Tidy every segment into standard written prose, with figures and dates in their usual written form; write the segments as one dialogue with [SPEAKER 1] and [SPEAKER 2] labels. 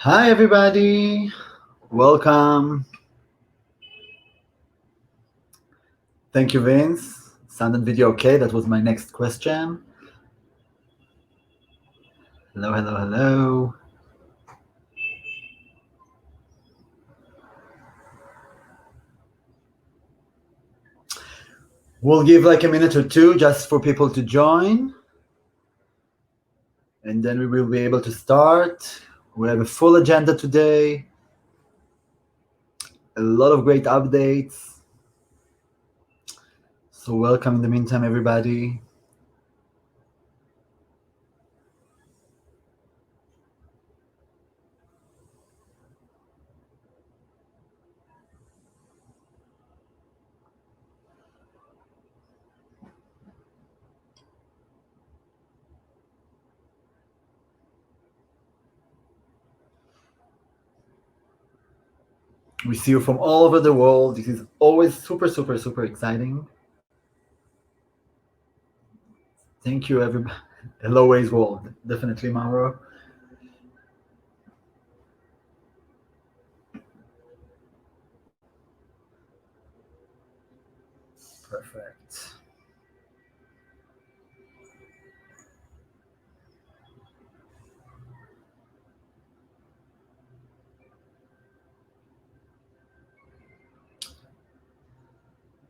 [SPEAKER 1] Hi everybody, welcome. Thank you, Vince. Sound and video okay? That was my next question. Hello, hello, hello. We'll give like a minute or two just for people to join. And then we will be able to start. We have a full agenda today. A lot of great updates. So welcome in the meantime, everybody. We see you from all over the world. This is always super, super, super exciting. Thank you, everybody. Hello, Ways World. Definitely, Mauro. Perfect.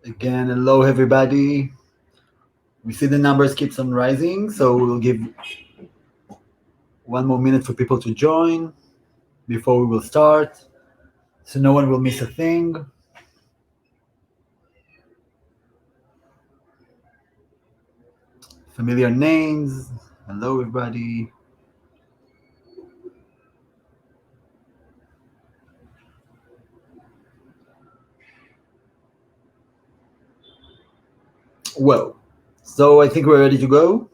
[SPEAKER 1] Again, hello everybody. We see the numbers keeps on rising, so we'll give one more minute for people to join before we will start, so no one will miss a thing. Familiar names. Hello everybody. Well, so I think we're ready to go.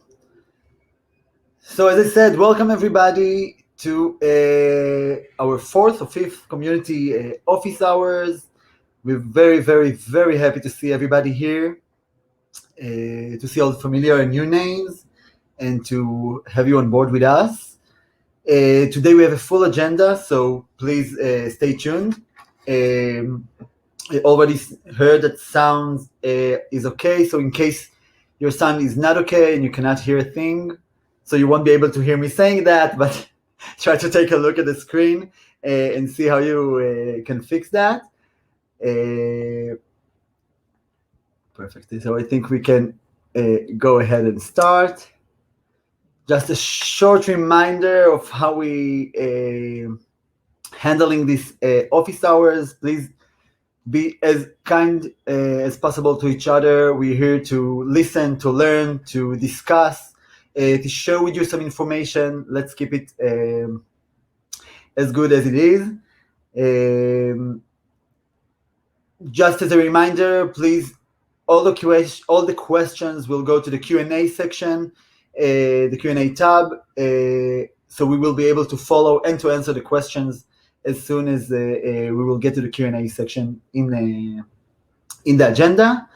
[SPEAKER 1] So as I said, welcome everybody to our fourth or fifth community office hours. We're very, very, very happy to see everybody here, to see all the familiar and new names, and to have you on board with us. Today we have a full agenda, so please stay tuned. I already heard that sound is okay, so in case your sound is not okay and you cannot hear a thing, so you won't be able to hear me saying that, but try to take a look at the screen and see how you can fix that. Perfect. So I think we can go ahead and start. Just a short reminder of how we handling these office hours. Please be as kind as possible to each other. We're here to listen, to learn, to discuss, to share with you some information. Let's keep it as good as it is. Just as a reminder, please, all the questions will go to the Q&A section, the Q&A tab, so we will be able to follow and to answer the questions as soon as we will get to the Q&A section in the agenda.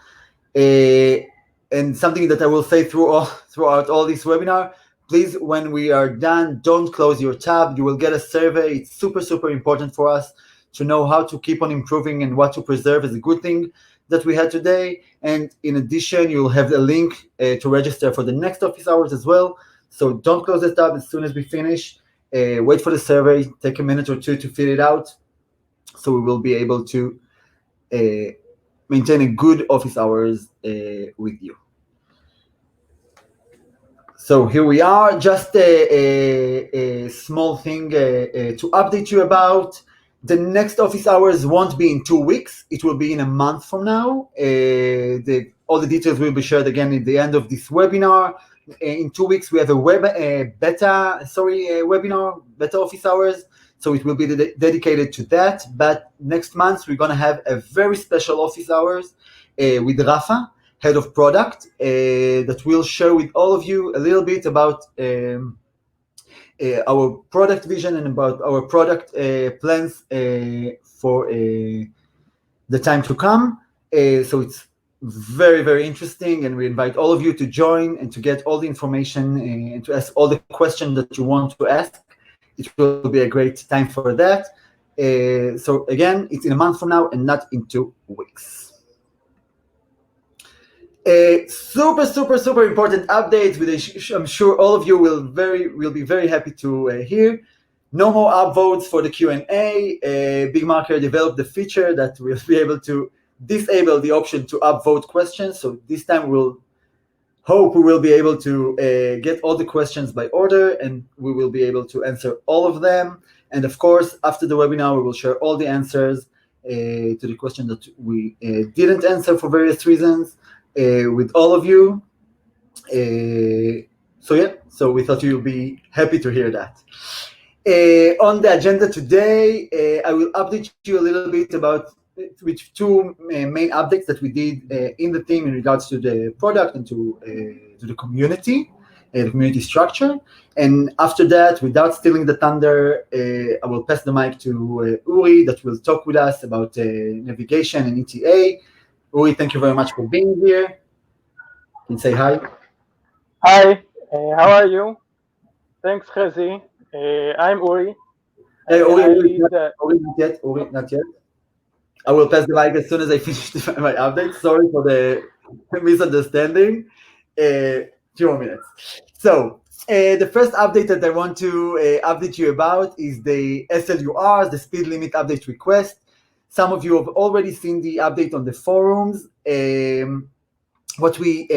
[SPEAKER 1] And something that I will say throughout all this webinar, please, when we are done, don't close your tab. You will get a survey. It's super, super important for us to know how to keep on improving and what to preserve as a good thing that we had today. And in addition, you'll have the link to register for the next office hours as well. So don't close the tab as soon as we finish. Wait for the survey, take a minute or two to fill it out, so we will be able to maintain a good office hours with you. So here we are, just a small thing to update you about. The next office hours won't be in 2 weeks, it will be in a month from now. All the details will be shared again at the end of this webinar. In 2 weeks, we have a beta office hours, so it will be dedicated to that. But next month, we're going to have a very special office hours with Rafa, head of product, that will share with all of you a little bit about our product vision and about our product plans for the time to come. So it's very, very interesting, and we invite all of you to join and to get all the information and to ask all the questions that you want to ask. it will be a great time for that. So again, it's in a month from now and not in 2 weeks. Super important updates, which I'm sure all of you will be very happy to hear. No more upvotes for the Q&A. Big Marker developed the feature that will be able to disable the option to upvote questions. So this time we will be able to get all the questions by order, and we will be able to answer all of them. And of course, after the webinar, we will share all the answers to the question that we didn't answer for various reasons with all of you. So we thought you'll be happy to hear that. On the agenda today, I will update you a little bit about which two main updates that we did in the team in regards to the product and to the community structure. And after that, without stealing the thunder, I will pass the mic to Uri that will talk with us about navigation and ETA. Uri, thank you very much for being here. You can say hi.
[SPEAKER 2] Hi, how are you? Thanks, Chazi. I'm Uri.
[SPEAKER 1] Uri, not yet. I will pass the mic as soon as I finish my update. Sorry for the misunderstanding. 2 more minutes. So the first update that I want to update you about is the SLURs, the speed limit update request. Some of you have already seen the update on the forums. What we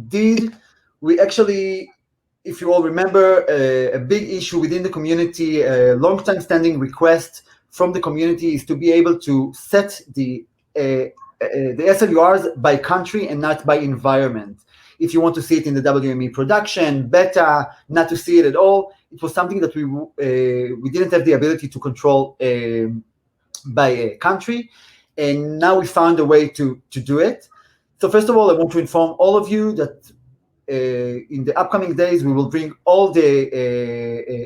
[SPEAKER 1] did, we actually, if you all remember, a big issue within the community, a long-time standing request from the community is to be able to set the SLURs by country and not by environment. If you want to see it in the WME production, beta, not to see it at all, it was something that we didn't have the ability to control by a country, and now we found a way to do it. So first of all, I want to inform all of you that in the upcoming days, we will bring all the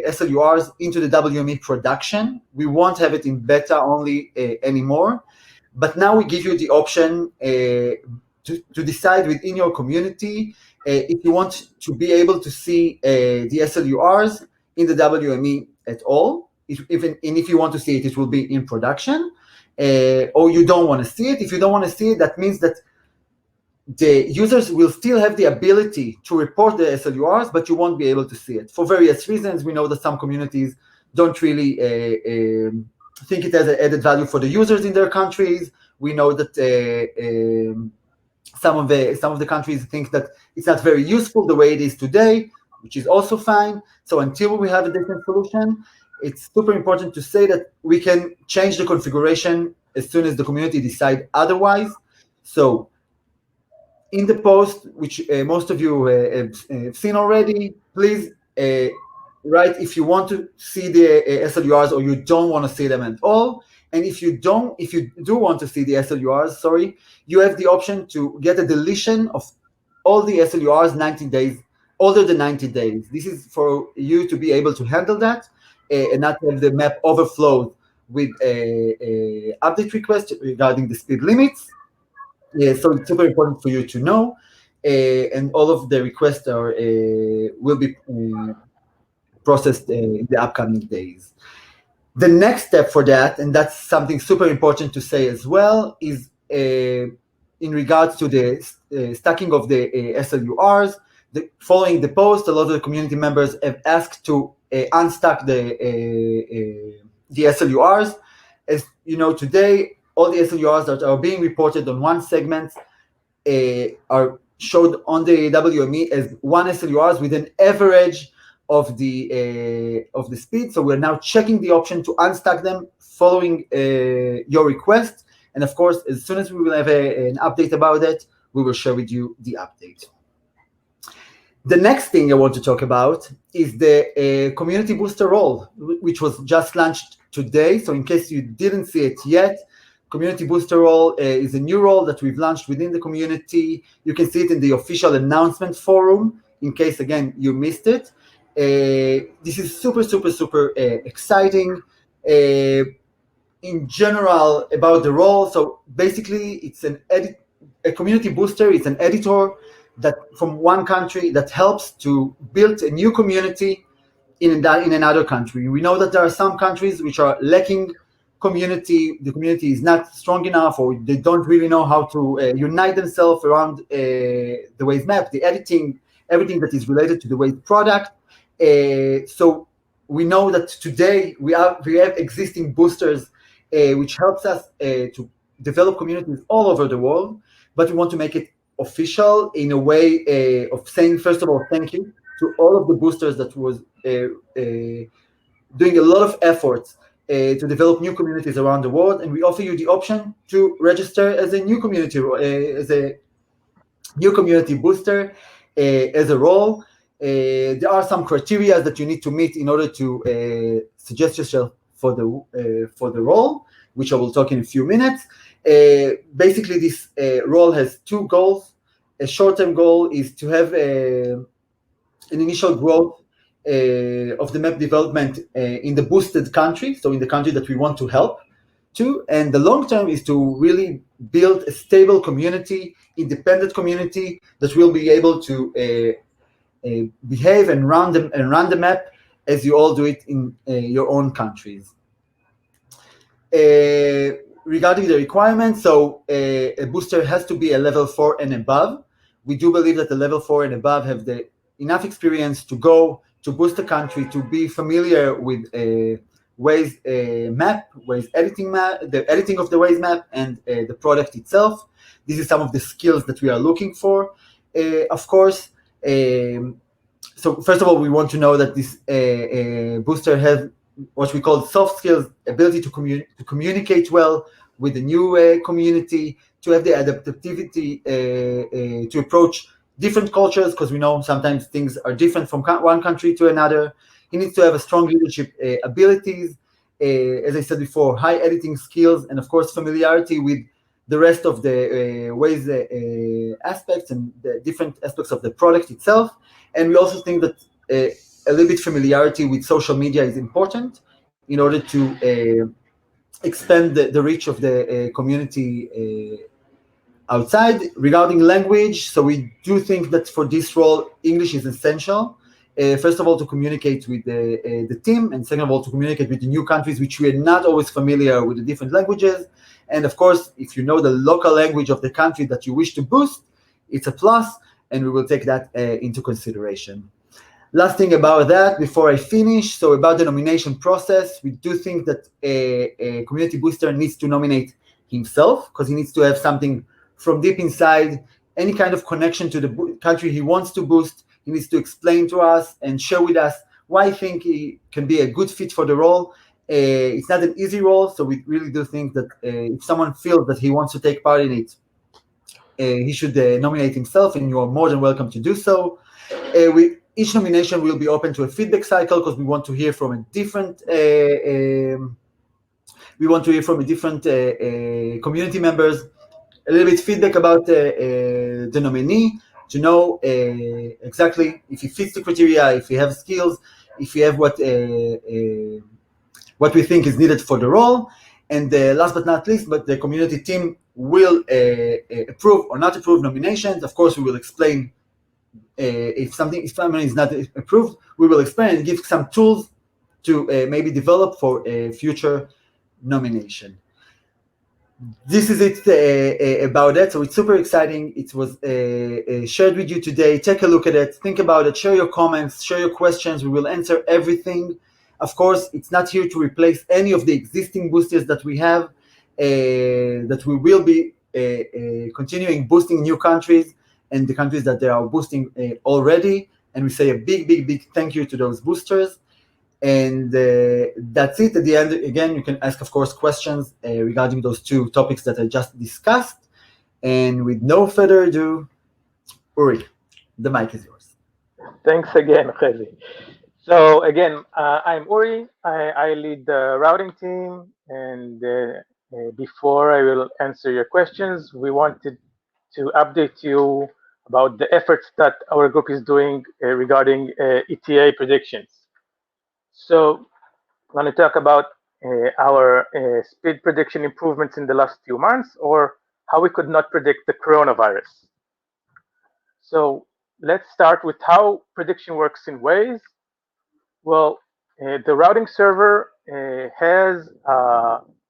[SPEAKER 1] SLURs into the WME production. We won't have it in beta only anymore, but now we give you the option to decide within your community if you want to be able to see the SLURs in the WME at all. If you want to see it, it will be in production, or you don't want to see it. If you don't want to see it, that means that the users will still have the ability to report the SLURs, but you won't be able to see it for various reasons. We know that some communities don't really think it has an added value for the users in their countries. We know that some of the countries think that it's not very useful the way it is today, which is also fine. So until we have a different solution, it's super important to say that we can change the configuration as soon as the community decide otherwise. So in the post, which most of you have seen already, please write if you want to see the SLURs or you don't want to see them at all. And if you do want to see the SLURs, you have the option to get a deletion of all the SLURs 90 days, older than 90 days. This is for you to be able to handle that and not have the map overflow with a update request regarding the speed limits. So it's super important for you to know, and all of the requests will be processed in the upcoming days. The next step for that, and that's something super important to say as well, is in regards to the stacking of the SLURs. Following the post, a lot of the community members have asked to unstack the SLURs. As you know, today, all the SLURs that are being reported on one segment are showed on the WME as one SLURs with an average of the speed. So we're now checking the option to unstack them following your request. And of course, as soon as we will have an update about it, we will share with you the update. The next thing I want to talk about is the community booster role, which was just launched today. So in case you didn't see it yet, community booster role is a new role that we've launched within the community. You can see it in the official announcement forum, in case, again, you missed it. This is super exciting. In general, about the role, so basically it's a community booster. It's an editor that from one country that helps to build a new community in another country. We know that there are some countries which are lacking community. The community is not strong enough, or they don't really know how to unite themselves around the Waze map, the editing, everything that is related to the Waze product. So we know that today we have existing boosters, which helps us to develop communities all over the world, but we want to make it official in a way of saying, first of all, thank you to all of the boosters that was doing a lot of efforts to develop new communities around the world, and we offer you the option to register as a new community booster as a role. There are some criteria that you need to meet in order to suggest yourself for the role, which I will talk in a few minutes. Basically, this role has two goals. A short-term goal is to have an initial growth of the map development in the boosted country, so in the country that we want to help to. And the long term is to really build a stable community, independent community that will be able to behave and run the map as you all do it in your own countries. Regarding the requirements, so a booster has to be a level 4 and above. We do believe that the level 4 and above have the enough experience to go to boost the country, to be familiar with Waze map, Waze editing map, the editing of the Waze map, and the product itself. This is some of the skills that we are looking for, of course. So first of all, we want to know that this booster has what we call soft skills, ability to communicate well with the new community, to have the adaptivity to approach different cultures, because we know sometimes things are different from one country to another. He needs to have a strong leadership abilities, as I said before, high editing skills, and of course familiarity with the rest of the Waze aspects and the different aspects of the product itself. And we also think that a little bit familiarity with social media is important in order to expand the reach of the community outside. Regarding language, so we do think that for this role, English is essential. First of all, to communicate with the team, and second of all, to communicate with the new countries, which we are not always familiar with the different languages. And of course, if you know the local language of the country that you wish to boost, it's a plus, and we will take that into consideration. Last thing about that before I finish, so about the nomination process, we do think that a community booster needs to nominate himself, because he needs to have something from deep inside, any kind of connection to the country he wants to boost. He needs to explain to us and share with us why I think he can be a good fit for the role. It's not an easy role, so we really do think that if someone feels that he wants to take part in it, he should nominate himself, and you are more than welcome to do so. Each nomination will be open to a feedback cycle, because we want to hear from a different community members, a little bit feedback about the nominee, to know exactly if he fits the criteria, if he has skills, if he have what we think is needed for the role. And last but not least, but the community team will approve or not approve nominations. Of course, we will explain if someone is not approved, we will explain and give some tools to maybe develop for a future nomination. This is it about that. So it's super exciting. It was shared with you today. Take a look at it. Think about it. Share your comments. Share your questions. We will answer everything. Of course, it's not here to replace any of the existing boosters that we have, that we will be continuing boosting new countries and the countries that they are boosting already. And we say a big, big, big thank you to those boosters. And that's it. At the end, again, you can ask, of course, questions regarding those two topics that I just discussed. And with no further ado, Uri, the mic is yours.
[SPEAKER 2] Thanks again, Chezi. So again, I'm Uri. I lead the routing team, and before I will answer your questions, we wanted to update you about the efforts that our group is doing regarding ETA predictions. So I'm going to talk about our speed prediction improvements in the last few months, or how we could not predict the coronavirus. So let's start with how prediction works in Waze. Well, the routing server has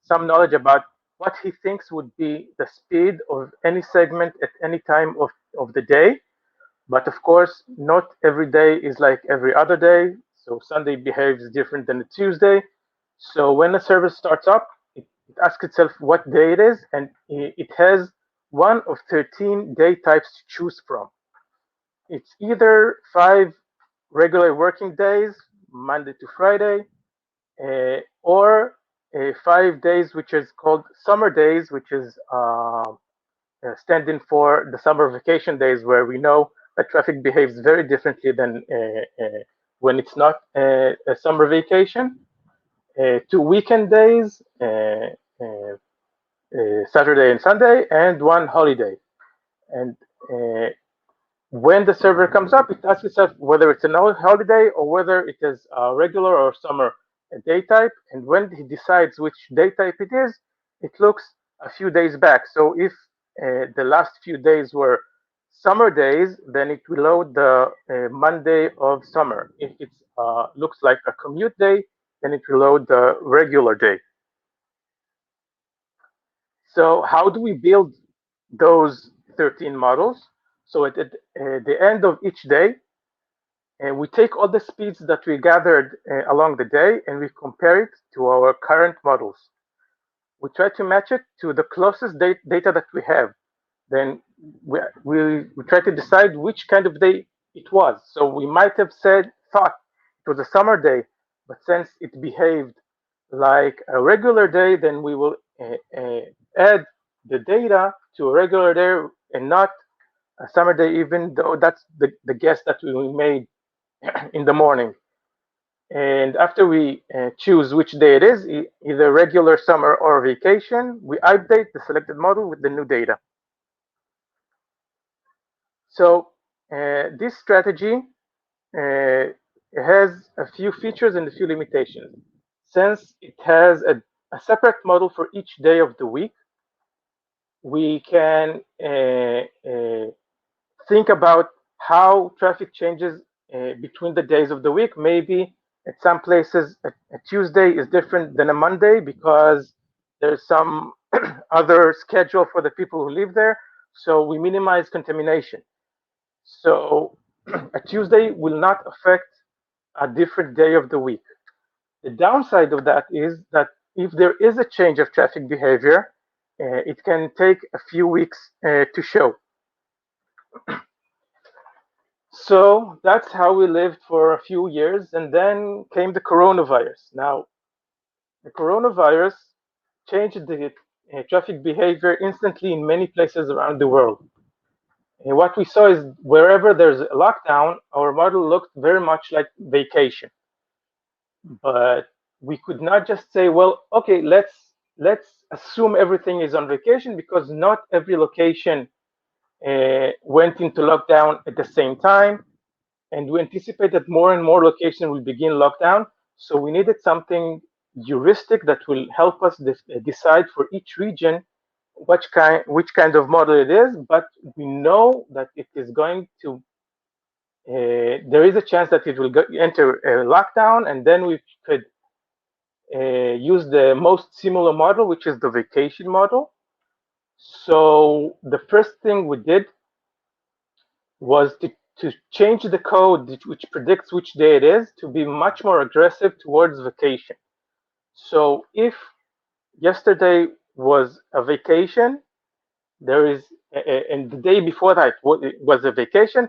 [SPEAKER 2] some knowledge about what he thinks would be the speed of any segment at any time of the day. But of course, not every day is like every other day. So Sunday behaves different than a Tuesday. So when a service starts up, it asks itself what day it is, and it has one of 13 day types to choose from. It's either 5 regular working days, Monday to Friday, or 5 days, which is called summer days, which is standing for the summer vacation days, where we know that traffic behaves very differently than when it's not a summer vacation. 2 weekend days, Saturday and Sunday, and one holiday. And when the server comes up, it asks itself whether it's a holiday or whether it is a regular or summer day type. And when he decides which day type it is, it looks a few days back. So if the last few days were summer days, then it will load the Monday of summer. If it looks like a commute day, then it will load the regular day. So how do we build those 13 models? So at the end of each day, we take all the speeds that we gathered along the day and we compare it to our current models. We try to match it to the closest data that we have. Then we try to decide which kind of day it was. So we might have thought it was a summer day, but since it behaved like a regular day, then we will add the data to a regular day and not a summer day, even though that's the guess that we made in the morning. And after we choose which day it is, either regular, summer, or vacation, we update the selected model with the new data. So this strategy has a few features and a few limitations. Since it has a separate model for each day of the week, we can think about how traffic changes between the days of the week. Maybe at some places, a Tuesday is different than a Monday because there's some other schedule for the people who live there. So we minimize contamination. So a Tuesday will not affect a different day of the week. The downside of that is that if there is a change of traffic behavior, it can take a few weeks to show. So that's how we lived for a few years, and then came the coronavirus. Now, the coronavirus changed the traffic behavior instantly in many places around the world. And what we saw is wherever there's a lockdown, our model looked very much like vacation. But we could not just say, well, okay, let's assume everything is on vacation, because not every location went into lockdown at the same time, and we anticipate that more and more locations will begin lockdown. So we needed something heuristic that will help us decide for each region which kind of model it is. But we know that it is going to there is a chance that it will enter a lockdown, and then we could use the most similar model, which is the vacation model. So the first thing we did was to change the code which predicts which day it is to be much more aggressive towards vacation. So if yesterday was a vacation, and the day before that was a vacation,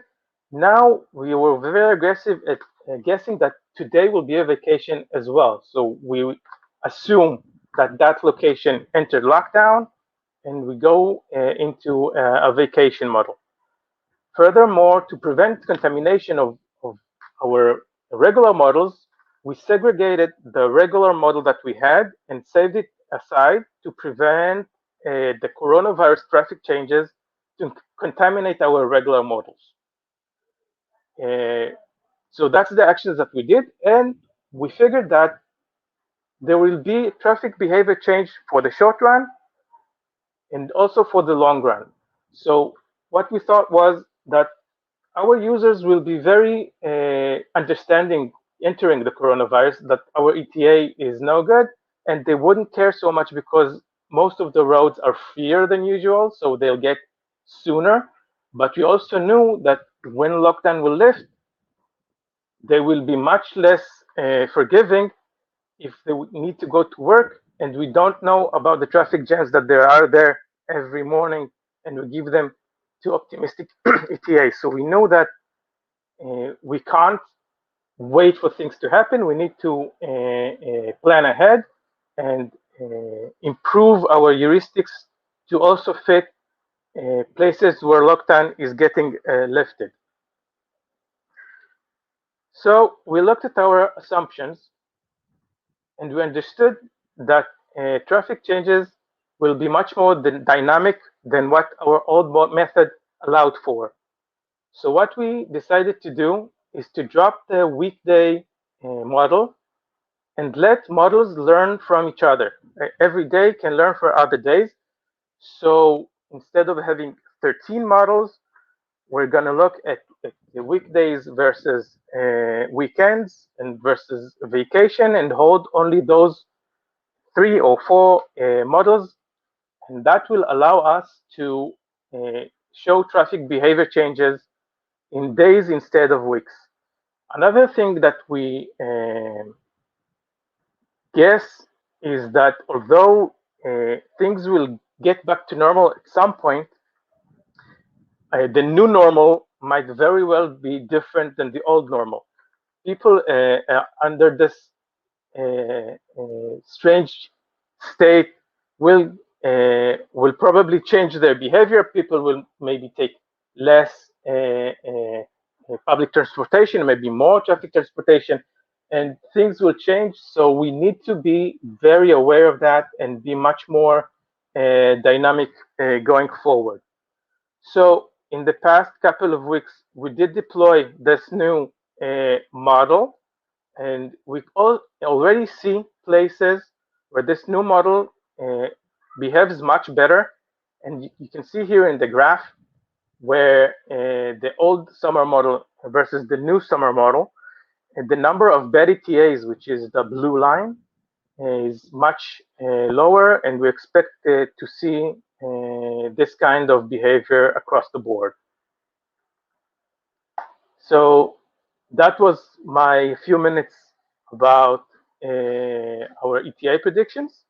[SPEAKER 2] now we were very aggressive at guessing that today will be a vacation as well. So we assume that that location entered lockdown, and we go into a vacation model. Furthermore, to prevent contamination of our regular models, we segregated the regular model that we had and saved it aside to prevent the coronavirus traffic changes to contaminate our regular models. So that's the actions that we did, and we figured that there will be traffic behavior change for the short run and also for the long run. So what we thought was that our users will be very understanding entering the coronavirus, that our ETA is no good, and they wouldn't care so much because most of the roads are freer than usual, so they'll get sooner. But we also knew that when lockdown will lift, they will be much less forgiving if they need to go to work, and we don't know about the traffic jams that there are there every morning, and we give them too optimistic ETA. So we know that we can't wait for things to happen. We need to plan ahead and improve our heuristics to also fit places where lockdown is getting lifted. So we looked at our assumptions and we understood that traffic changes will be much more dynamic than what our old method allowed for. So what we decided to do is to drop the weekday model and let models learn from each other. Every day can learn for other days. So instead of having 13 models, we're going to look at the weekdays versus weekends and versus vacation and hold only those 3 or 4 models. And that will allow us to show traffic behavior changes in days instead of weeks. Another thing that we guess is that although things will get back to normal at some point, the new normal might very well be different than the old normal. People under this strange state will probably change their behavior. People will maybe take less public transportation, maybe more traffic transportation, and things will change. So we need to be very aware of that and be much more dynamic going forward. So in the past couple of weeks, we did deploy this new model, and we already see places where this new model behaves much better. And you can see here in the graph where the old summer model versus the new summer model, the number of bad ETAs, which is the blue line, is much lower, and we expect to see this kind of behavior across the board. So that was my few minutes about our ETA predictions,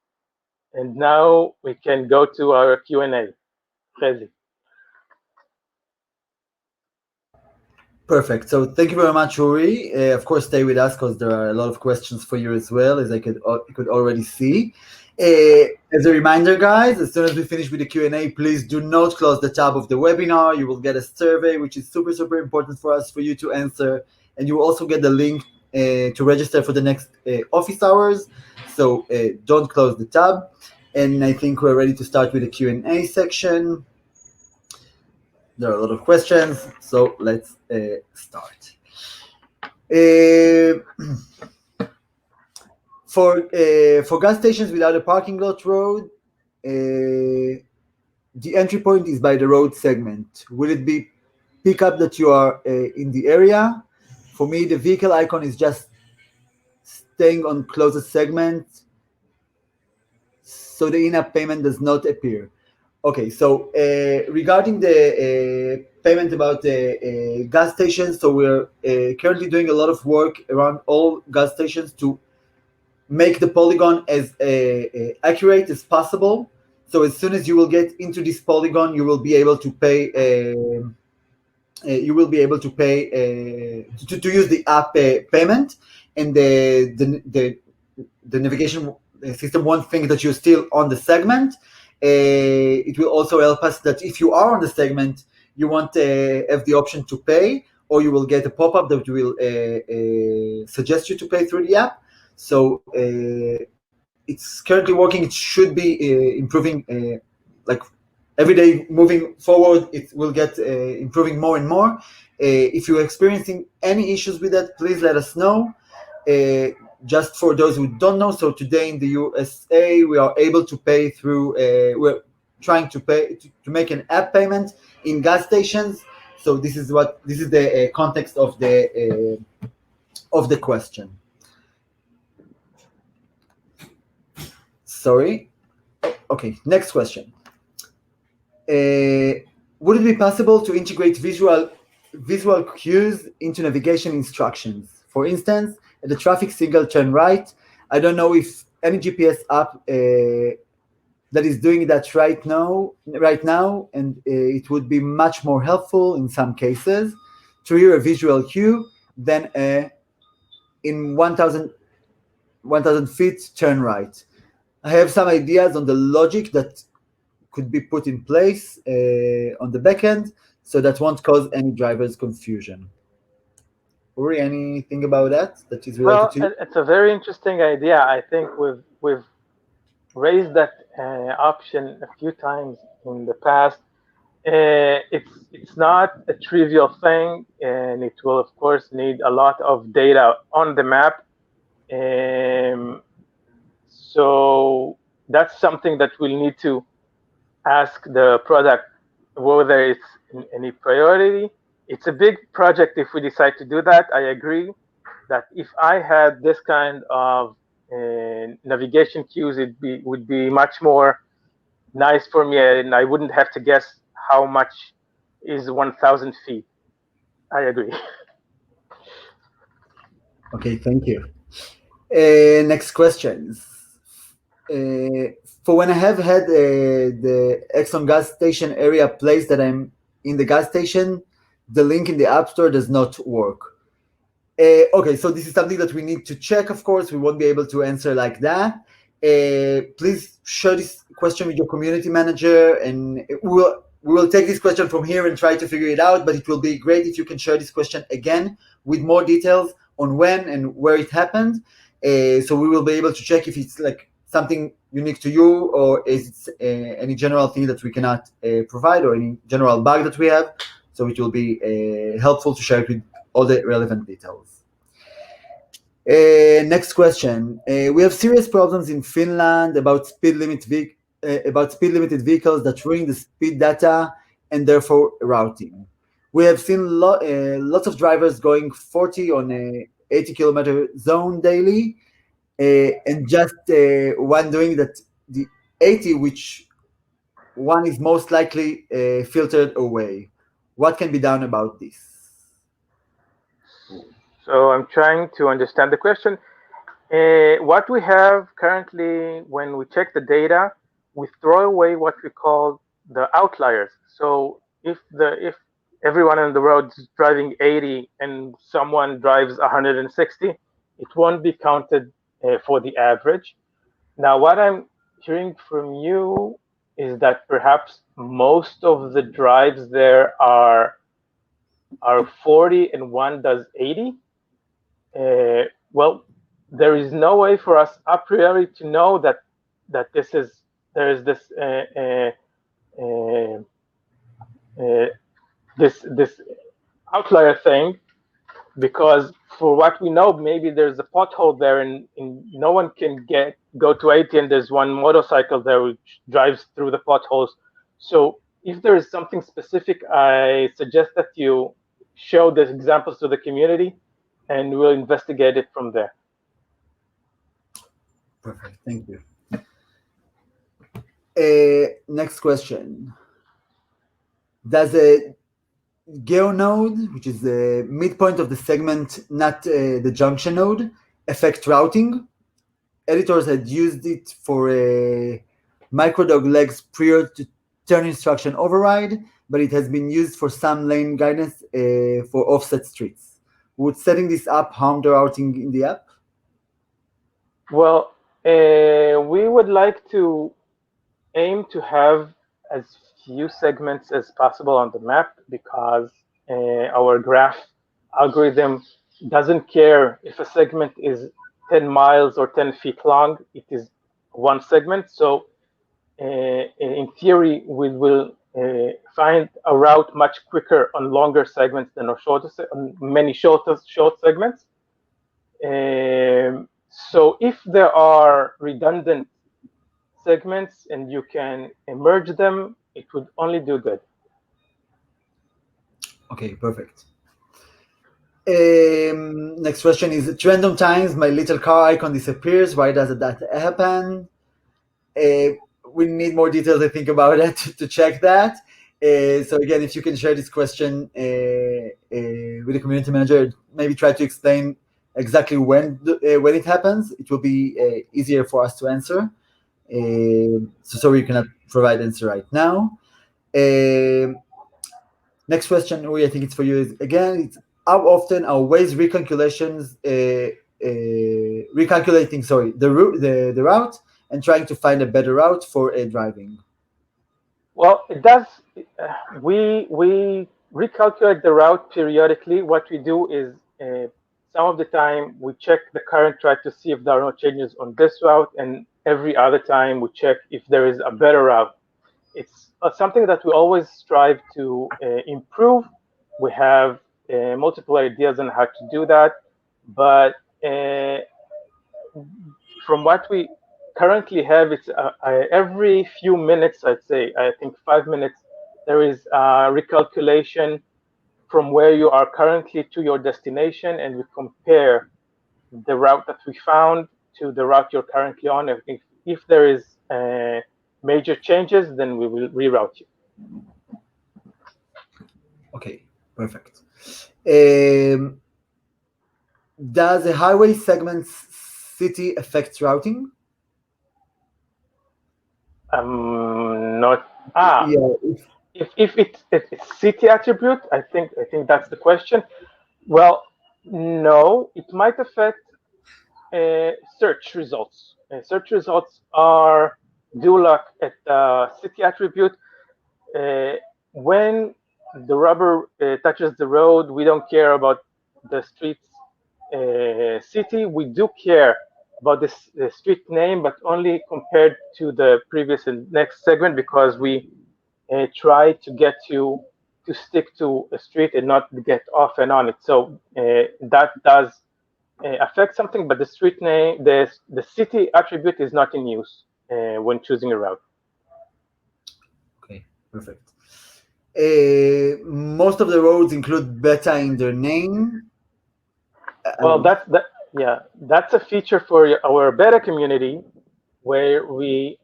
[SPEAKER 2] and now we can go to our Q&A. Chezi.
[SPEAKER 1] Perfect. So thank you very much, Uri. Of course, stay with us because there are a lot of questions for you as well, as I could already see. As a reminder, guys, as soon as we finish with the Q&A, please do not close the tab of the webinar. You will get a survey, which is super, super important for us for you to answer. And you will also get the link to register for the next office hours. So don't close the tab. And I think we're ready to start with the Q&A section. There are a lot of questions, so let's start. For gas stations without a parking lot road, the entry point is by the road segment. Will it be pickup that you are in the area? For me, the vehicle icon is just staying on closest segment, so the in-app payment does not appear. Okay, so regarding the payment about the gas stations, so we're currently doing a lot of work around all gas stations to make the polygon as accurate as possible. So as soon as you will get into this polygon, you will be able to pay. You will be able to pay to use the app payment, and the navigation system won't think that you're still on the segment. It will also help us that if you are on the segment, you won't have the option to pay, or you will get a pop-up that will suggest you to pay through the app. So it's currently working. It should be improving, like every day moving forward. It will get improving more and more. If you're experiencing any issues with that, please let us know. Just for those who don't know, so today in the USA, we are able to pay through, we're trying to pay to make an app payment in gas stations. So this is the context of the of the question. Sorry. Okay, next question. Would it be possible to integrate visual cues into navigation instructions? For instance, at the traffic signal turn right, I don't know if any GPS app that is doing that right now, and it would be much more helpful in some cases to hear a visual cue than in 1,000 feet turn right. I have some ideas on the logic that could be put in place on the back end so that won't cause any drivers confusion. Uri, anything about that is related
[SPEAKER 2] Well,
[SPEAKER 1] to you?
[SPEAKER 2] it's a very interesting idea. I think we've raised that option a few times in the past. It's not a trivial thing, and it will of course need a lot of data on the map. So that's something that we'll need to ask the product whether it's any priority. It's a big project if we decide to do that. I agree that if I had this kind of navigation cues, would be much more nice for me, and I wouldn't have to guess how much is 1,000 feet. I agree.
[SPEAKER 1] Okay, thank you. Next questions. For when I have had the Exxon gas station area place that I'm in the gas station, the link in the App Store does not work. Okay, so this is something that we need to check, of course. We won't be able to answer like that. Please share this question with your community manager, and we will take this question from here and try to figure it out, but it will be great if you can share this question again with more details on when and where it happened. So we will be able to check if it's like something unique to you or is it any general thing that we cannot provide or any general bug that we have. So it will be helpful to share it with all the relevant details. Next question. We have serious problems in Finland about speed limited vehicles that ruin the speed data and therefore routing. We have seen lots of drivers going 40 on a 80-kilometer zone daily, and just wondering that the 80, which one is most likely filtered away. What can be done about this?
[SPEAKER 2] So I'm trying to understand the question. What we have currently, when we check the data, we throw away what we call the outliers. So if everyone on the road is driving 80 and someone drives 160, it won't be counted for the average. Now, what I'm hearing from you is that perhaps most of the drives there are 40 and one does 80. Well, there is no way for us a priori to know that there is this outlier thing, because for what we know, maybe there's a pothole there and no one can go to 80, and there's one motorcycle there which drives through the potholes. So if there is something specific, I suggest that you show the examples to the community and we'll investigate it from there.
[SPEAKER 1] Perfect, thank you. Next question. Does a geo node, which is the midpoint of the segment, not the junction node, affect routing? Editors had used it for microdog legs prior to turn instruction override, but it has been used for some lane guidance for offset streets. Would setting this up harm the routing in the app?
[SPEAKER 2] Well, we would like to aim to have as few segments as possible on the map, because our graph algorithm doesn't care if a segment is 10 miles or 10 feet long. It is one segment. So in theory, we will find a route much quicker on longer segments than on many short segments. So if there are redundant segments and you can merge them, it would only do good.
[SPEAKER 1] Okay, perfect. Next question is, at random times my little car icon disappears. Why does that happen? We need more details, I think, about it to check that. So again, if you can share this question with the community manager, maybe try to explain exactly when it happens. It will be easier for us to answer. So sorry, we cannot provide answer right now. Next question, Uri, I think it's for you. Is again, it's how often are Waze recalculations recalculating? Sorry, the route and trying to find a better route for driving.
[SPEAKER 2] Well, it does. We recalculate the route periodically. What we do is some of the time we check the current track to see if there are no changes on this route, and every other time we check if there is a better route. It's something that we always strive to improve. We have multiple ideas on how to do that, but from what we currently have, it's every few minutes, I'd say, I think 5 minutes, there is a recalculation from where you are currently to your destination, and we compare the route that we found to the route you're currently on. If there is major changes, then we will reroute you.
[SPEAKER 1] Okay, perfect. Does a highway segment's city affect routing?
[SPEAKER 2] Not
[SPEAKER 1] Yeah.
[SPEAKER 2] if it's city attribute, I think that's the question. Well, no, it might affect search results. Search results are do look at the city attribute. When the rubber touches the road, we don't care about the street's city. We do care about this the street name, but only compared to the previous and next segment, because we try to get you to stick to a street and not get off and on it. So that does affect something, but the street name, the city attribute is not in use when choosing a route.
[SPEAKER 1] Okay, perfect. Most of the roads include beta in their name.
[SPEAKER 2] Well, that's a feature for our beta community, where we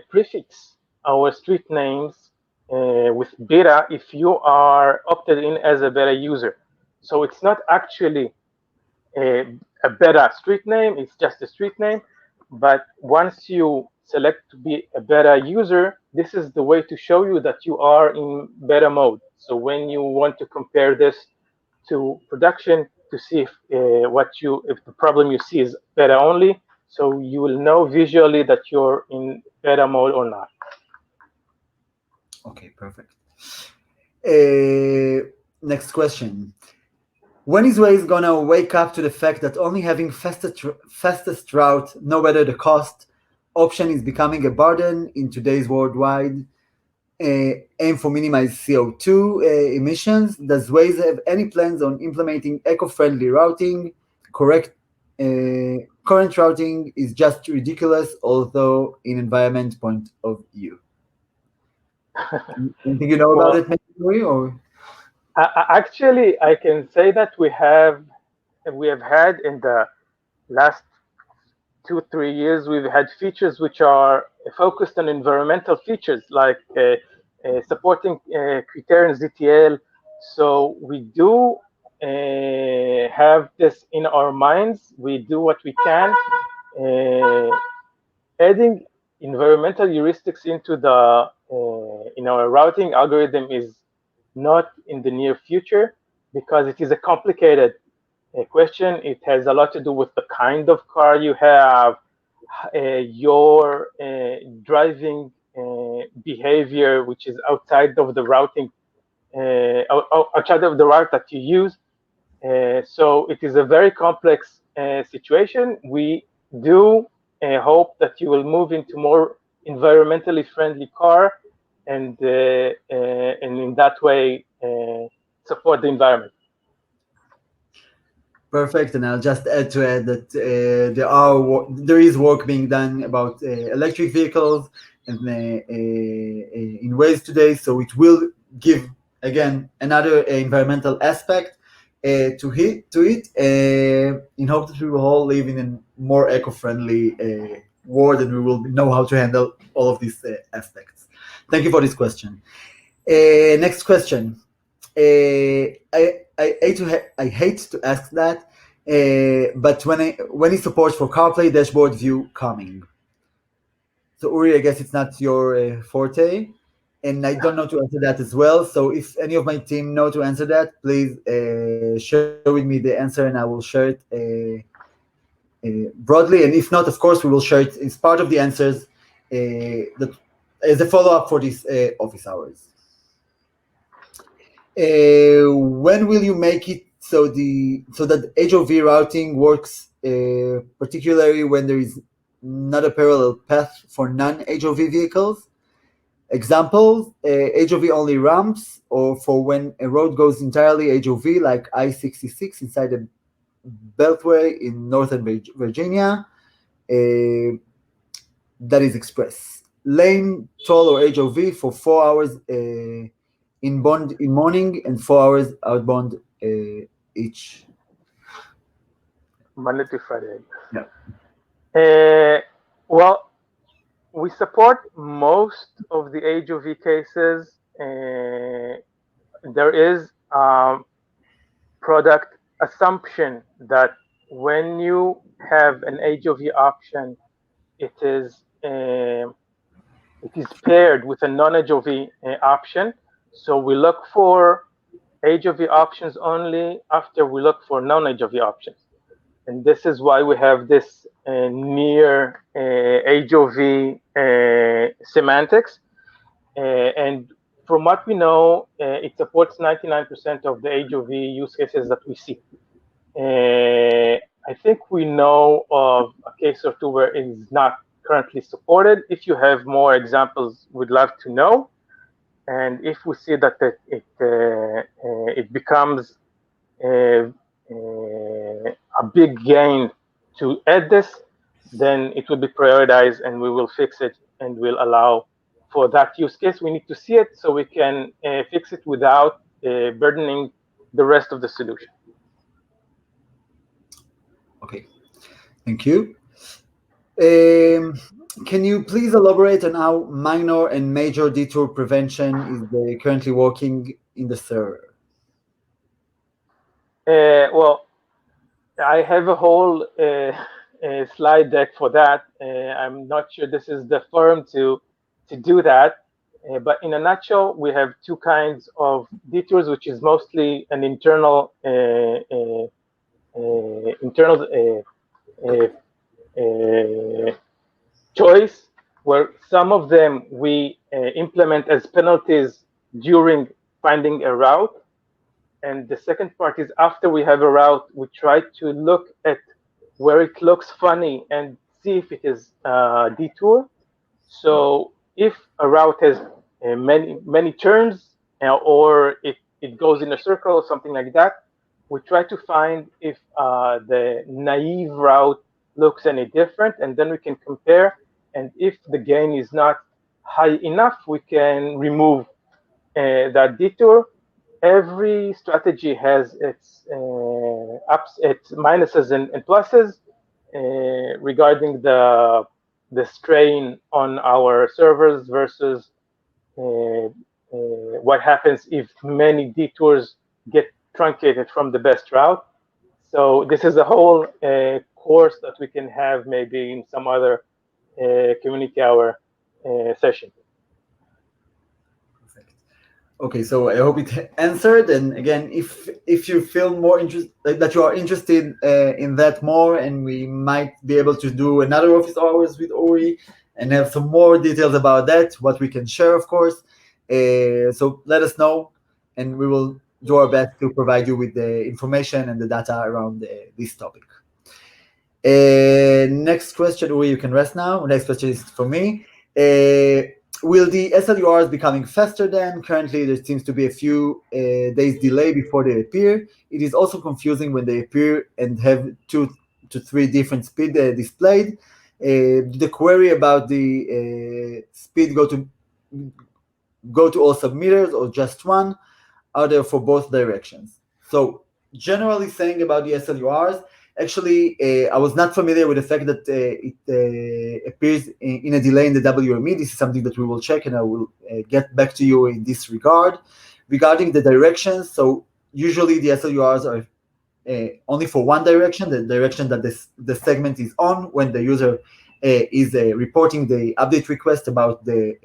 [SPEAKER 2] prefix our street names with beta if you are opted in as a beta user. So it's not actually a beta street name, it's just a street name. But once you select to be a beta user, this is the way to show you that you are in beta mode. So when you want to compare this to production to see if if the problem you see is beta only, so you will know visually that you're in beta mode or not.
[SPEAKER 1] Okay, perfect. Next question. When is Waze gonna wake up to the fact that only having fastest route, no matter the cost, option is becoming a burden in today's worldwide aim for minimize CO2 emissions? Does Waze have any plans on implementing eco-friendly routing? Current routing is just ridiculous, although in environment point of view. Anything you know about it, maybe, or?
[SPEAKER 2] Actually, I can say that we have had in the last 2-3 years, we've had features which are focused on environmental features, like supporting criterion ZTL. So we do have this in our minds. We do what we can. Adding environmental heuristics into the in our routing algorithm is not in the near future, because it is a complicated question. It has a lot to do with the kind of car you have, your driving behavior, which is outside of the routing, outside of the route that you use. So it is a very complex situation. We do hope that you will move into more environmentally friendly car, and in that way support the environment.
[SPEAKER 1] Perfect, and I'll just add that there is work being done about electric vehicles and in Waze today, so it will give again another environmental aspect. to it, in hope that we will all live in a more eco-friendly world, and we will know how to handle all of these aspects. Thank you for this question. Next question. I hate to ask that, but when is support for CarPlay dashboard view coming? So Uri, I guess it's not your forte, and I don't know to answer that as well. So if any of my team know to answer that, please share with me the answer, and I will share it broadly. And if not, of course, we will share it as part of the answers that as a follow up for these office hours. When will you make it so that HOV routing works, particularly when there is not a parallel path for non-HOV vehicles? Examples: HOV only ramps, or for when a road goes entirely HOV, like I-66 inside a beltway in Northern Virginia. That is express. Lane, toll, or HOV for 4 hours inbound in morning and 4 hours outbound each.
[SPEAKER 2] Monday to Friday.
[SPEAKER 1] Yeah.
[SPEAKER 2] Well, we support most of the HOV cases. There is product assumption that when you have an HOV option, it is paired with a non-HOV option. So we look for HOV options only after we look for non-HOV options. And this is why we have this near HOV semantics. And from what we know, it supports 99% of the HOV use cases that we see. I think we know of a case or two where it is not currently supported. If you have more examples, we'd love to know. And if we see that it becomes a big gain to add this, then it will be prioritized and we will fix it and we'll allow for that use case. We need to see it so we can fix it without burdening the rest of the solution.
[SPEAKER 1] Okay, thank you. Can you please elaborate on how minor and major detour prevention is currently working in the server?
[SPEAKER 2] Well, I have a whole slide deck for that. I'm not sure this is the forum to do that. But in a nutshell, we have two kinds of detours, which is mostly an internal choice, where some of them we implement as penalties during finding a route. And the second part is after we have a route, we try to look at where it looks funny and see if it is a detour. So if a route has many turns, or if it goes in a circle or something like that, we try to find if the naive route looks any different, and then we can compare. And if the gain is not high enough, we can remove that detour. Every strategy has its ups, its minuses and pluses regarding the strain on our servers versus what happens if many detours get truncated from the best route. So this is a whole course that we can have maybe in some other community hour session.
[SPEAKER 1] Okay, so I hope it answered. And again, if you feel more interest, that you are interested in that more, and we might be able to do another office hours with Uri and have some more details about that, what we can share, of course. So let us know, and we will do our best to provide you with the information and the data around this topic. Next question, Uri, you can rest now. Next question is for me. Will the SLURs becoming faster then? Currently, there seems to be a few days delay before they appear. It is also confusing when they appear and have 2 to 3 different speed displayed. The query about the speed go to all submitters or just one? Are there for both directions? So generally saying about the SLURs. Actually, I was not familiar with the fact that it appears in a delay in the WME. This is something that we will check, and I will get back to you in this regard. Regarding the directions, so usually the SLURs are only for one direction, the direction that the segment is on when the user is reporting the update request about the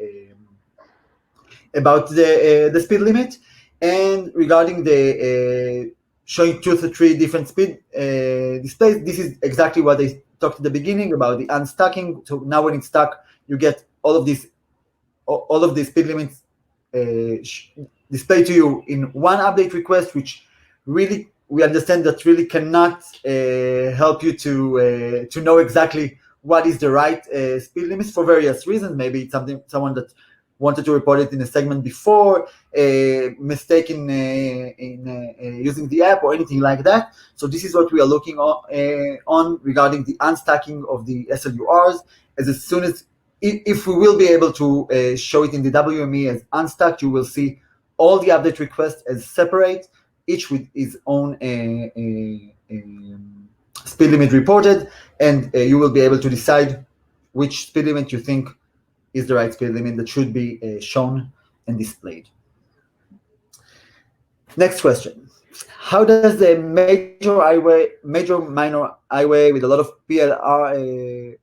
[SPEAKER 1] speed limit. And regarding the showing 2 to 3 different speed displays, this is exactly what I talked at the beginning about the unstacking. So now when it's stuck, you get all of the speed limits displayed to you in one update request, which really we understand that really cannot help you to know exactly what is the right speed limits for various reasons. Maybe it's someone that wanted to report it in a segment before, mistake in using the app or anything like that. So this is what we are looking on regarding the unstacking of the SLURs. As soon as if we will be able to show it in the WME as unstacked, you will see all the update requests as separate, each with its own speed limit reported, and you will be able to decide which speed limit you think is the right speed limit that should be shown and displayed. Next question. How does the major minor highway with a lot of PLRs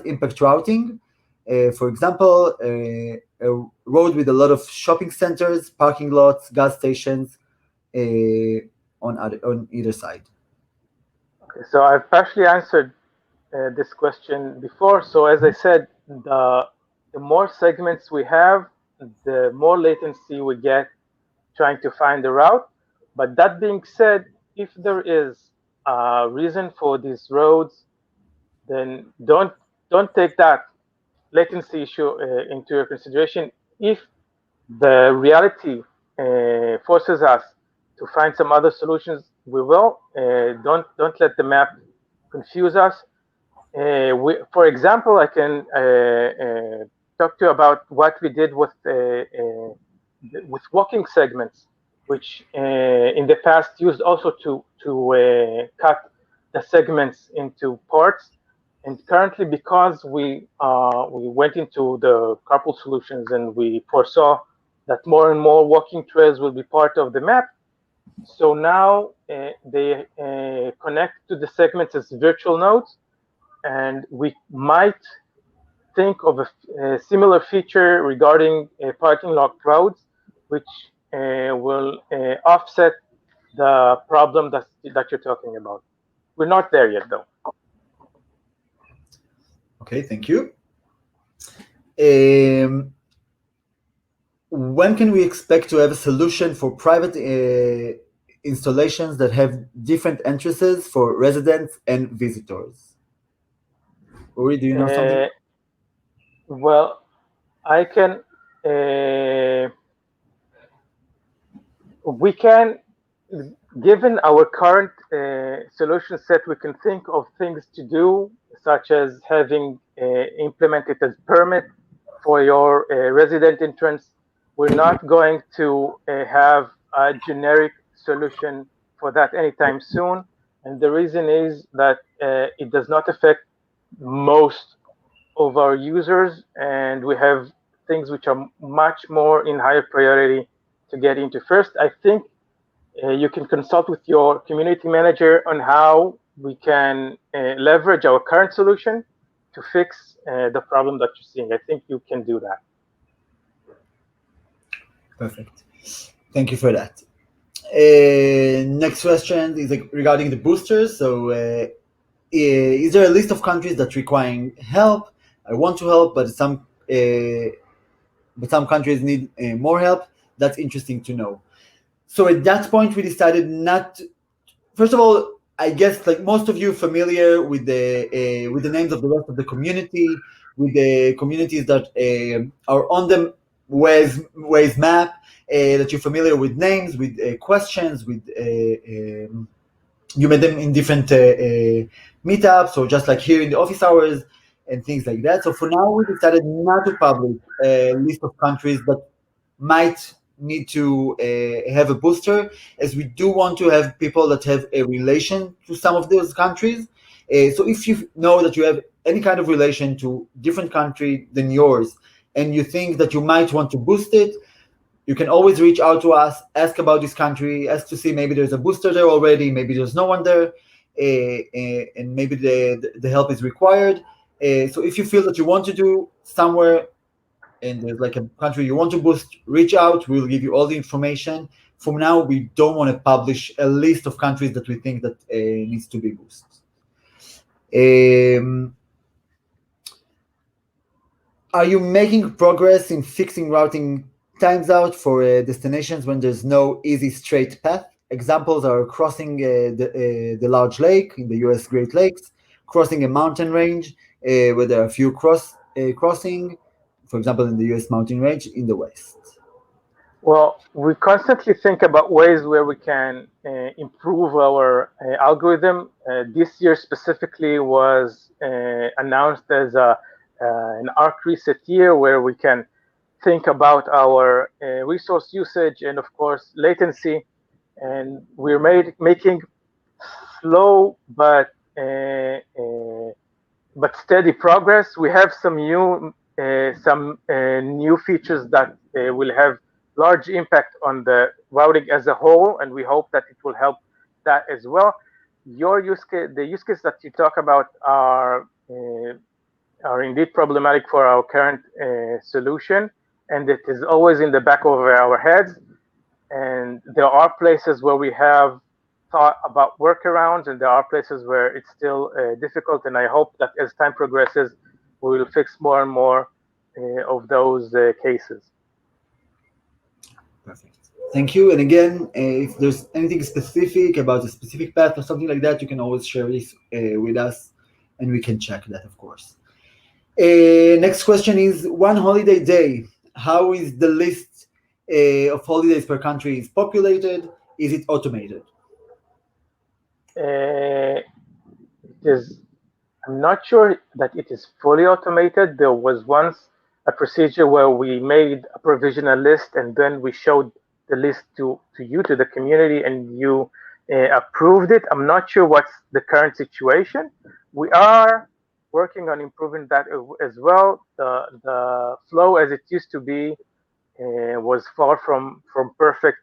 [SPEAKER 1] impact routing? For example, a road with a lot of shopping centers, parking lots, gas stations on either side.
[SPEAKER 2] Okay, so I've partially answered this question before. So as I said, the more segments we have, the more latency we get trying to find the route. But that being said, if there is a reason for these roads, then don't take that latency issue into your consideration. If the reality forces us to find some other solutions, we will. Don't let the map confuse us. For example, I can talk to you about what we did with walking segments, which in the past used also to cut the segments into parts. And currently, because we went into the carpool solutions and we foresaw that more and more walking trails will be part of the map, so now they connect to the segments as virtual nodes, and we might think of a similar feature regarding parking lot roads, which will offset the problem that you're talking about. We're not there yet, though.
[SPEAKER 1] Okay, thank you. When can we expect to have a solution for private installations that have different entrances for residents and visitors? Uri, do you know something?
[SPEAKER 2] Well, I can. We can, given our current solution set, we can think of things to do, such as having implemented as permit for your resident entrance. We're not going to have a generic solution for that anytime soon. And the reason is that it does not affect most of our users, and we have things which are much more in higher priority to get into first. I think you can consult with your community manager on how we can leverage our current solution to fix the problem that you're seeing. I think you can do that.
[SPEAKER 1] Perfect. Thank you for that. Next question is regarding the boosters. So is there a list of countries that require help? I want to help, but some countries need more help. That's interesting to know. So at that point, we decided not. First of all, I guess like most of you familiar with the names of the rest of the community, with the communities that are on the Waze map, that you're familiar with names, with questions, with you met them in different meetups or just like here in the office hours and things like that. So for now, we decided not to publish a list of countries that might need to have a booster, as we do want to have people that have a relation to some of those countries. So if you know that you have any kind of relation to different country than yours, and you think that you might want to boost it, you can always reach out to us, ask about this country, ask to see maybe there's a booster there already, maybe there's no one there, and maybe the help is required. So if you feel that you want to do somewhere and there's like a country you want to boost, reach out. We'll give you all the information. From now, we don't want to publish a list of countries that we think that needs to be boosted. Are you making progress in fixing routing times out for destinations when there's no easy straight path? Examples are crossing the large lake in the US Great Lakes, crossing a mountain range where there are a few crossing, for example, in the US mountain range in the west.
[SPEAKER 2] Well, we constantly think about ways where we can improve our algorithm. This year specifically was announced as an arc reset year, where we can think about our resource usage and, of course, latency. And we're making slow but steady progress. We have some new features that will have large impact on the routing as a whole, and we hope that it will help that as well. The use case that you talk about are indeed problematic for our current solution, and it is always in the back of our heads. And there are places where we have thought about workarounds, and there are places where it's still difficult. And I hope that as time progresses, we will fix more and more of those cases.
[SPEAKER 1] Perfect. Thank you. And again, if there's anything specific about a specific path or something like that, you can always share this with us, and we can check that, of course. Next question is one holiday day. How is the list of holidays per country is populated? Is it automated?
[SPEAKER 2] I'm not sure that it is fully automated. There was once a procedure where we made a provisional list and then we showed the list to the community, and you approved it. I'm not sure what's the current situation. We are working on improving that as well. The flow as it used to be was far from perfect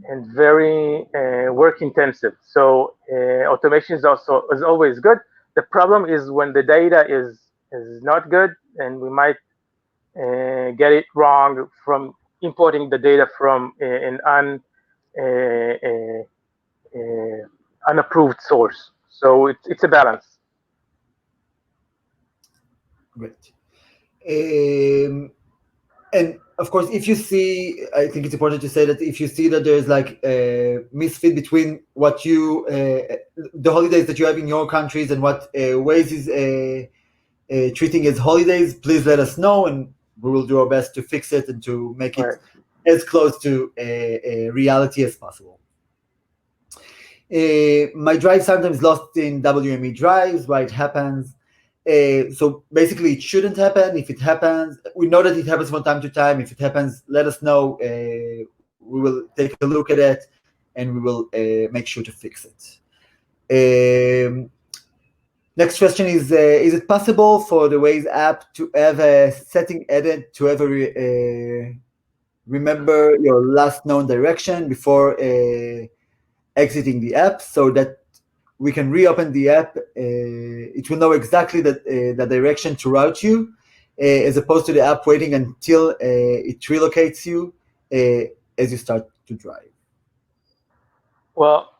[SPEAKER 2] and very work intensive. So automation is always good. The problem is when the data is not good, and we might get it wrong from importing the data from an unapproved source. So it's a balance.
[SPEAKER 1] Great. And of course, if you see, I think it's important to say that if you see that there's like a misfit between what you, the holidays that you have in your countries and what Waze is treating as holidays, please let us know, and we will do our best to fix it and to make it as close to reality as possible. My drive sometimes lost in WME drives. Why it happens? So basically, it shouldn't happen. If it happens, we know that it happens from time to time. If it happens, let us know. We will take a look at it, and we will make sure to fix it. Next question is it possible for the Waze app to have a setting edit to ever remember your last known direction before exiting the app, so that we can reopen the app? It will know exactly the direction to route you, as opposed to the app waiting until it relocates you as you start to drive.
[SPEAKER 2] Well,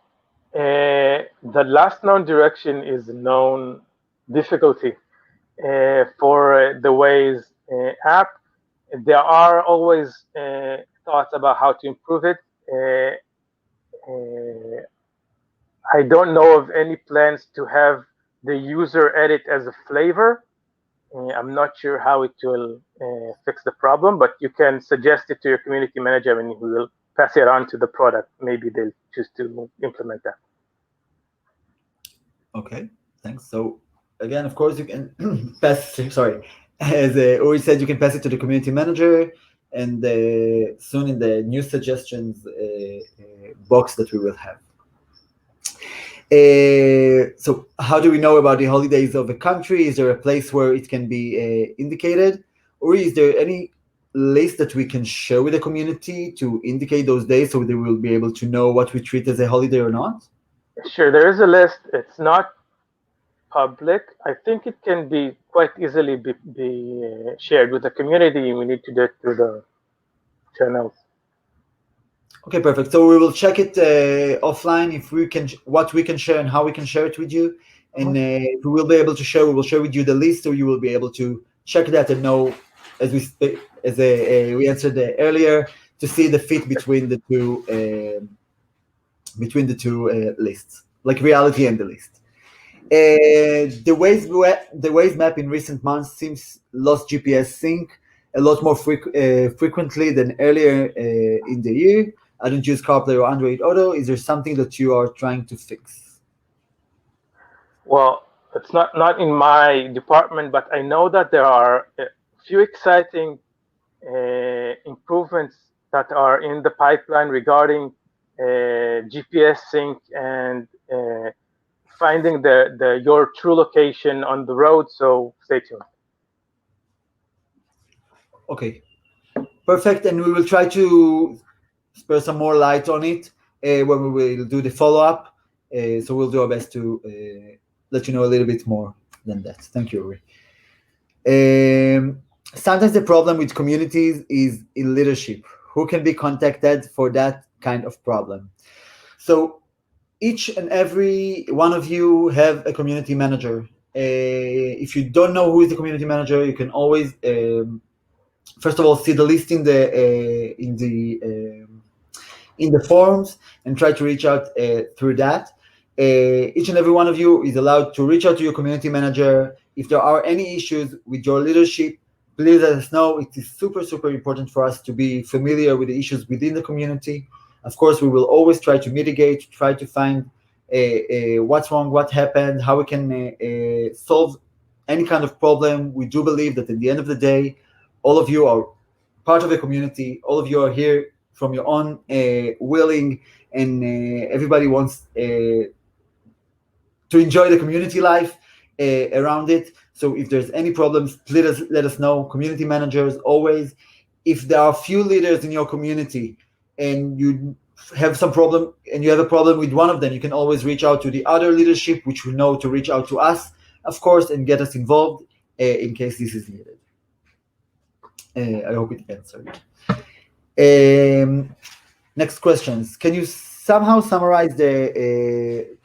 [SPEAKER 2] the last known direction is a known difficulty for the Waze app. There are always thoughts about how to improve it. I don't know of any plans to have the user edit as a flavor. I'm not sure how it will fix the problem, but you can suggest it to your community manager and we will pass it on to the product. Maybe they'll choose to implement that.
[SPEAKER 1] Okay, thanks. So again, of course, you can pass, sorry, as Uri said, you can pass it to the community manager. and soon in the new suggestions box that we will have. So how do we know about the holidays of a country? Is there a place where it can be indicated? Or is there any list that we can share with the community to indicate those days so they will be able to know what we treat as a holiday or not?
[SPEAKER 2] Sure, there is a list. It's not public. I think it can be quite easily be shared with the community. We need to do it through the channels.
[SPEAKER 1] Okay, perfect. So we will check it offline if we can, what we can share and how we can share it with you. And if we will be able to share, we will share with you the list, so you will be able to check that and know, as we answered earlier, to see the fit between the two lists, like reality and the list. The Waze map in recent months seems lost GPS sync a lot more frequently than earlier in the year. I don't use CarPlay or Android Auto. Is there something that you are trying to fix?
[SPEAKER 2] Well, it's not in my department, but I know that there are a few exciting improvements that are in the pipeline regarding GPS sync and finding your true location on the road. So stay tuned.
[SPEAKER 1] Okay, perfect. And we will try to spare some more light on it when we will do the follow up. So we'll do our best to let you know a little bit more than that. Thank you, Uri. Sometimes the problem with communities is in leadership. Who can be contacted for that kind of problem? So each and every one of you have a community manager. If you don't know who is the community manager, you can always first of all see the list in the forums and try to reach out through that. Each and every one of you is allowed to reach out to your community manager. If there are any issues with your leadership, please let us know. It is super, super important for us to be familiar with the issues within the community. Of course, we will always try to mitigate, try to find what's wrong, what happened, how we can solve any kind of problem. We do believe that at the end of the day, all of you are part of the community. All of you are here from your own willing, and everybody wants to enjoy the community life around it. So if there's any problems, let us know. Community managers always. If there are few leaders in your community and you have some problem and you have a problem with one of them, you can always reach out to the other leadership, which we know to reach out to us, of course, and get us involved in case this is needed. I hope it answered. Next questions. Can you somehow summarize the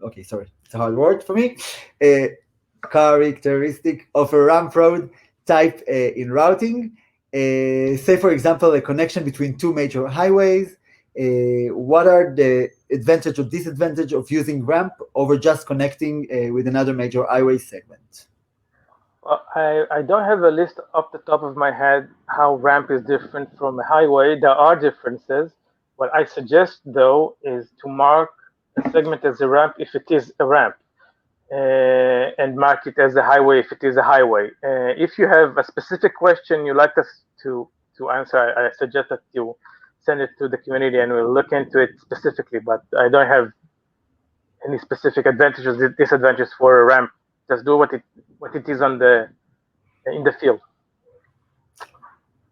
[SPEAKER 1] okay, sorry, it's a hard word for me. Characteristic of a ramp road type in routing. Say, for example, a connection between two major highways. What are the advantage or disadvantage of using ramp over just connecting with another major highway segment?
[SPEAKER 2] I don't have a list off the top of my head how ramp is different from a highway. There are differences. What I suggest, though, is to mark a segment as a ramp if it is a ramp, and mark it as a highway if it is a highway. If you have a specific question you'd like us to answer, I suggest that you send it to the community and we'll look into it specifically. But I don't have any specific advantages or disadvantages for a ramp. Just do what it is in the field.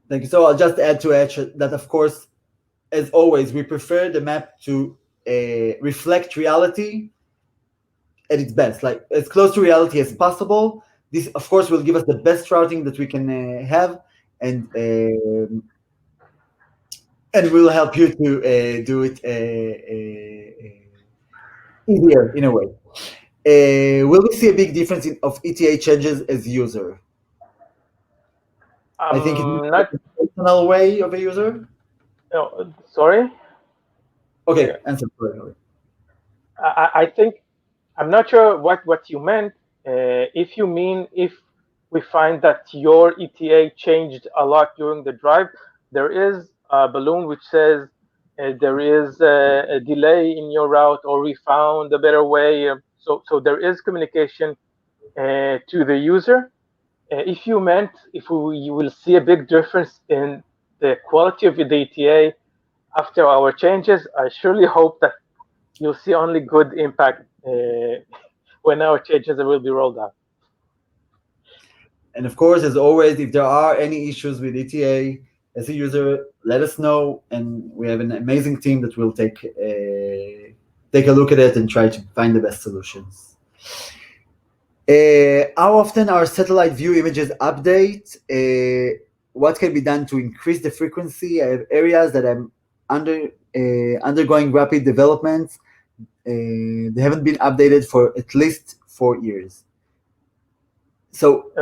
[SPEAKER 1] Thank you. So I'll just add to it that, of course, as always, we prefer the map to reflect reality at its best, like as close to reality as possible. This, of course, will give us the best routing that we can have, and will help you to do it easier in a way. Will we see a big difference of ETA changes as user? I think it's
[SPEAKER 2] Not.
[SPEAKER 1] a personal way of a user.
[SPEAKER 2] No, sorry.
[SPEAKER 1] Okay, answer. Sorry.
[SPEAKER 2] I think I'm not sure what you meant. If you mean if we find that your ETA changed a lot during the drive, there is a balloon which says there is a delay in your route, or we found a better way. So there is communication to the user. if you meant if you will see a big difference in the quality of the ETA after our changes, I surely hope that you'll see only good impact when our changes will be rolled out.
[SPEAKER 1] And of course, as always, if there are any issues with ETA as a user, let us know, and we have an amazing team that will take a look at it and try to find the best solutions. How often are satellite view images update? What can be done to increase the frequency? I have areas that are undergoing rapid developments. They haven't been updated for at least 4 years. So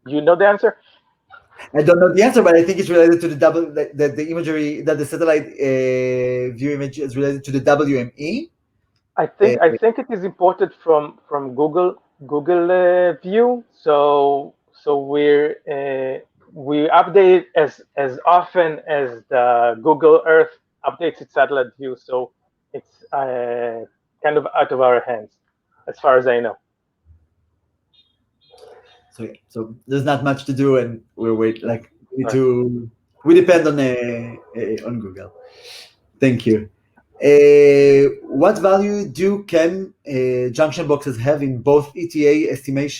[SPEAKER 2] You know the answer?
[SPEAKER 1] I don't know the answer, but I think it's related to the imagery that the satellite view image is related to the WME.
[SPEAKER 2] I think it is imported from Google View. So we update as often as the Google Earth updates its satellite view. So it's kind of out of our hands, as far as I know.
[SPEAKER 1] So yeah, so there's not much to do, and we depend on Google. Thank you. What value can junction boxes have in both ETA estimate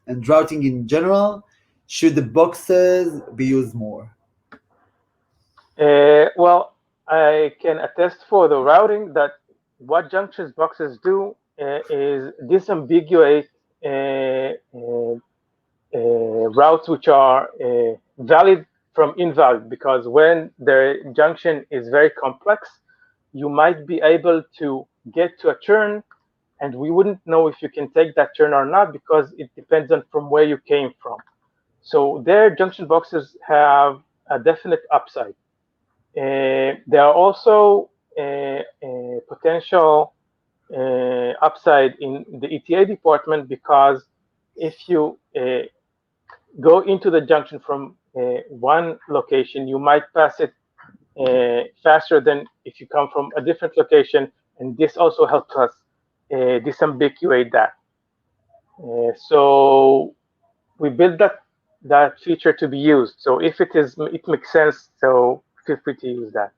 [SPEAKER 1] and routing in general? Should the boxes be used more?
[SPEAKER 2] Well, I can attest for the routing that what junctions boxes do is disambiguate routes which are valid from invalid, because when the junction is very complex, you might be able to get to a turn and we wouldn't know if you can take that turn or not, because it depends on from where you came from. So their junction boxes have a definite upside. There are also potential upside in the ETA department, because if you go into the junction from one location, you might pass it faster than if you come from a different location, and this also helps us disambiguate that. So we built that feature to be used. So if it makes sense, so feel free to use that.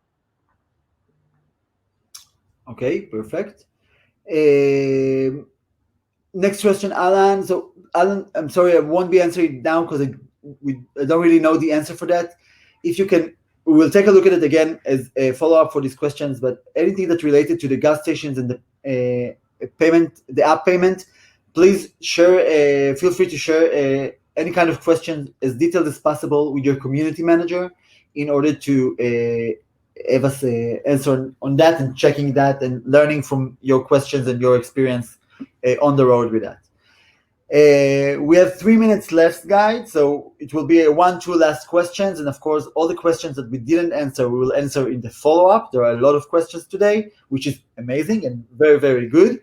[SPEAKER 1] Okay, perfect. Next question, Alan. So, Alan, I'm sorry, I won't be answering now because I don't really know the answer for that. If you can, we will take a look at it again as a follow-up for these questions, but anything that's related to the gas stations and the payment, the app payment, please share, feel free to share any kind of questions as detailed as possible with your community manager in order to have us answer on that and checking that and learning from your questions and your experience on the road with that. We have 3 minutes left, guys, so it will be a 1-2 last questions, and of course, all the questions that we didn't answer, we will answer in the follow-up. There are a lot of questions today, which is amazing and very, very good,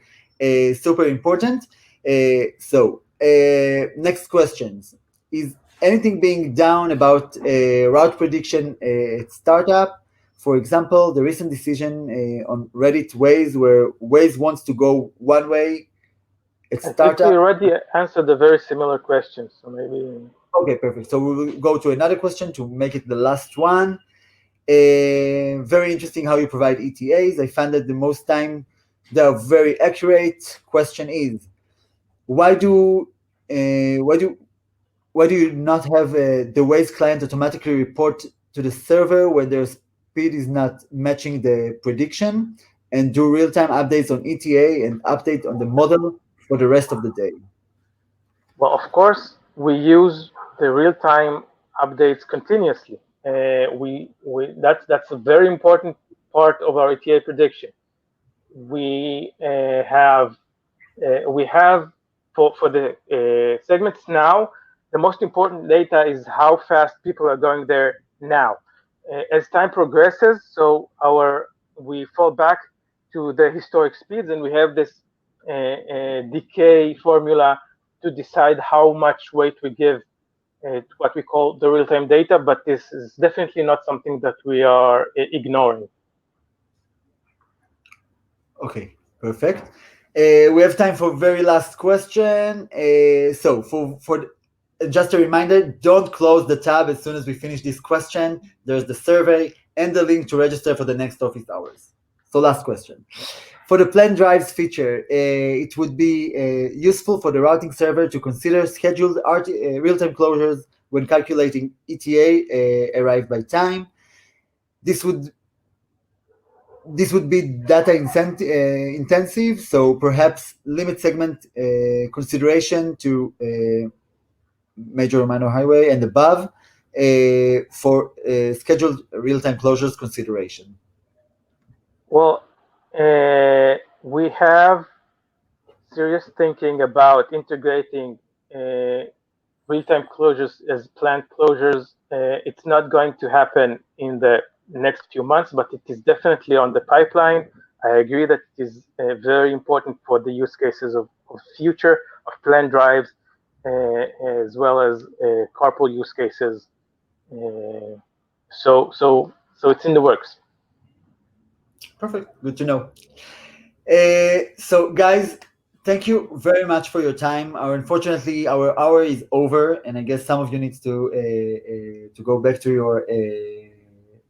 [SPEAKER 1] super important. Next questions. Is anything being down about route prediction at startup? For example, the recent decision on Reddit Waze, where Waze wants to go one way.
[SPEAKER 2] I think we already answered a very similar question, so maybe.
[SPEAKER 1] Okay, perfect. So we will go to another question to make it the last one. Very interesting how you provide ETAs. I found that the most time they are very accurate. Question is, why do you not have the Waze client automatically report to the server when their speed is not matching the prediction, and do real-time updates on ETA and update on the model for the rest of the day?
[SPEAKER 2] Well, of course, we use the real-time updates continuously. That's a very important part of our ETA prediction. We have for the segments now, the most important data is how fast people are going there now. As time progresses, so we fall back to the historic speeds, and we have this decay formula to decide how much weight we give to what we call the real-time data, but this is definitely not something that we are ignoring.
[SPEAKER 1] Okay, perfect. We have time for very last question. So for just a reminder, don't close the tab as soon as we finish this question. There's the survey and the link to register for the next office hours. So last question. For the planned drives feature, it would be useful for the routing server to consider scheduled real-time closures when calculating ETA arrive by time. This would be data intensive, so perhaps limit segment consideration to major or minor highway and above for scheduled real-time closures consideration.
[SPEAKER 2] Well, we have serious thinking about integrating real-time closures as planned closures. It's not going to happen in the next few months, but it is definitely on the pipeline. I agree that it is very important for the use cases of future of planned drives, as well as carpool use cases. So it's in the works.
[SPEAKER 1] Perfect. Good to know. So, guys, thank you very much for your time. Unfortunately, our hour is over, and I guess some of you need to go back to your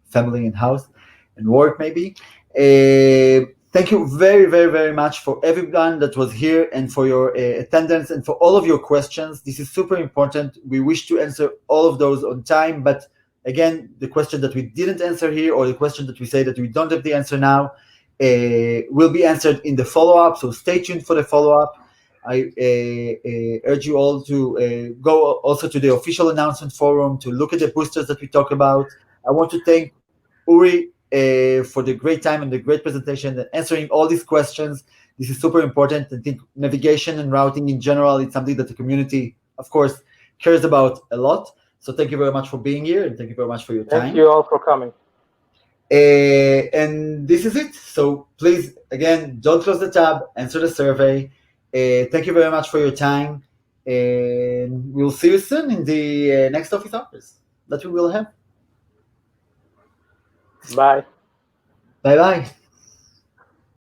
[SPEAKER 1] family and house and work, maybe. Thank you very, very, very much for everyone that was here and for your attendance and for all of your questions. This is super important. We wish to answer all of those on time, but again, the question that we didn't answer here or the question that we say that we don't have the answer now will be answered in the follow-up, so stay tuned for the follow-up. I urge you all to go also to the official announcement forum to look at the boosters that we talk about. I want to thank Uri for the great time and the great presentation and answering all these questions. This is super important. I think navigation and routing in general is something that the community, of course, cares about a lot. So thank you very much for being here and thank you very much for your time.
[SPEAKER 2] Thank you all for coming.
[SPEAKER 1] And this is it. So please, again, don't close the tab, answer the survey. Thank you very much for your time. And we'll see you soon in the next office hours that we will have.
[SPEAKER 2] Bye.
[SPEAKER 1] Bye-bye.